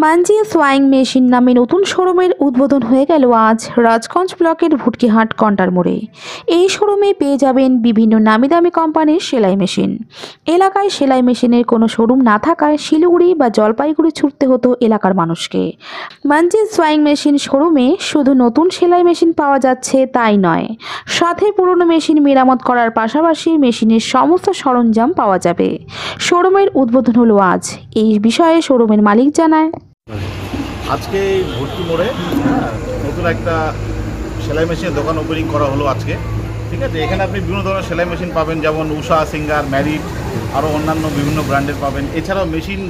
Munsey সোয়াইং machine নামে নতুন শোরুমের উদ্বোধন হয়ে গেল আজ রাজগঞ্জ ব্লকের ভুটকিহাট কন্টার মোড়ে। এই শোরুমে পেয়ে যাবেন বিভিন্ন নামি দামি কোম্পানির সেলাই মেশিন। এলাকায় সেলাই মেশিনের কোনো শোরুম না থাকায় শিলিগুড়ি বা জলপাইগুড়ি ছুটতে হতো এলাকার মানুষকে। মানজি সোয়াইং মেশিন শোরুমে শুধু নতুন সেলাই মেশিন পাওয়া যাচ্ছে তাই নয়, সাথে পুরনো মেশিন মেরামত করার পাশাপাশি মেশিনের সমস্ত সরঞ্জাম পাওয়া যাবে। শোরুমের উদ্বোধন হলো আজ। এই বিষয়ে শোরুমের মালিক জানায়, আজকে ভর্তি মোড়ে নতুন একটা সেলাই মেশিনের দোকান ওপেনিং করা হলো আজকে। ঠিক আছে, এখানে আপনি বিভিন্ন ধরনের সেলাই মেশিন পাবেন, যেমন উষা, সিঙ্গার, ম্যারিট, আরও অন্যান্য বিভিন্ন ব্র্যান্ডের পাবেন। এছাড়াও মেশিন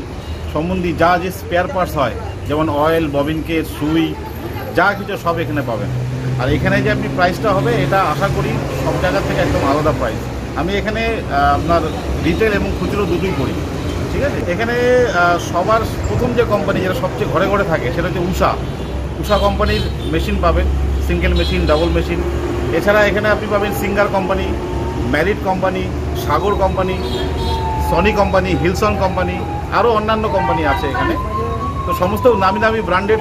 সম্বন্ধী যা যে স্পেয়ার পার্টস হয়, যেমন অয়েল, ববিন কেস, সুই, যা কিছু সব এখানে পাবেন। আর এখানে যে আপনি প্রাইসটা হবে, এটা আশা করি সব জায়গা থেকে একদম আলাদা প্রাইস। আমি এখানে আপনার রিটেল এবং খুচরো দুটোই করি। ঠিক আছে, এখানে সবার প্রথম যে কোম্পানি যেটা সবচেয়ে ঘরে ঘরে থাকে সেটা হচ্ছে উষা কোম্পানির মেশিন পাবেন, সিঙ্গেল মেশিন, ডাবল মেশিন। এছাড়া এখানে আপনি পাবেন সিঙ্গার কোম্পানি, ম্যারিট কোম্পানি, সাগর কোম্পানি, সনি কোম্পানি, হিলসন কোম্পানি, আরও অন্যান্য কোম্পানি আছে এখানে। তো সমস্ত নামি দামি ব্র্যান্ডেড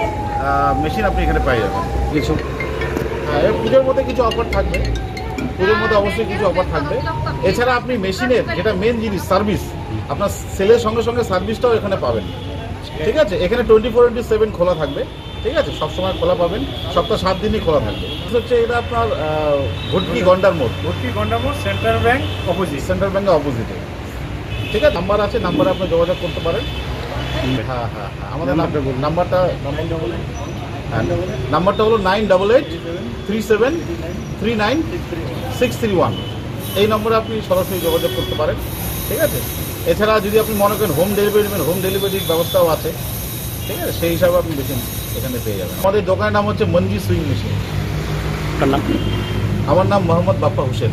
মেশিন আপনি এখানে পেয়ে যাবেন। কিছু পুজোর মধ্যে কিছু অফার থাকবে, পুজোর মধ্যে অবশ্যই কিছু অফার থাকবে। এছাড়া আপনি মেশিনের যেটা মেন জিনিস সার্ভিস, আপনার সেলের সঙ্গে সঙ্গে সার্ভিসটাও এখানে পাবেন। ঠিক আছে, এখানে 24/7 খোলা থাকবে। ঠিক আছে, সবসময় খোলা পাবেন, সপ্তাহে 7 দিনই খোলা থাকবে। হচ্ছে এটা আপনার ভর্তি গন্ডার মোড়, সেন্ট্রাল ব্যাংকের অপোজিটে। ঠিক আছে, নাম্বার আছে, নাম্বারে আপনি যোগাযোগ করতে পারেন। হ্যাঁ, আমাদের নাম্বারটা হলো 9883739631। এই নম্বরে আপনি সরাসরি যোগাযোগ করতে পারেন। ঠিক আছে, এছাড়া যদি আপনি মনে করেন হোম ডেলিভারি নেবেন, হোম ডেলিভারির ব্যবস্থাও আছে। ঠিক আছে, সেই হিসাবে আপনি মেশিন এখানে পেয়ে যাবেন। আমাদের দোকানের নাম হচ্ছে মানজি সুইং মেশিন। আমার নাম মোহাম্মদ বাপ্পা হোসেন।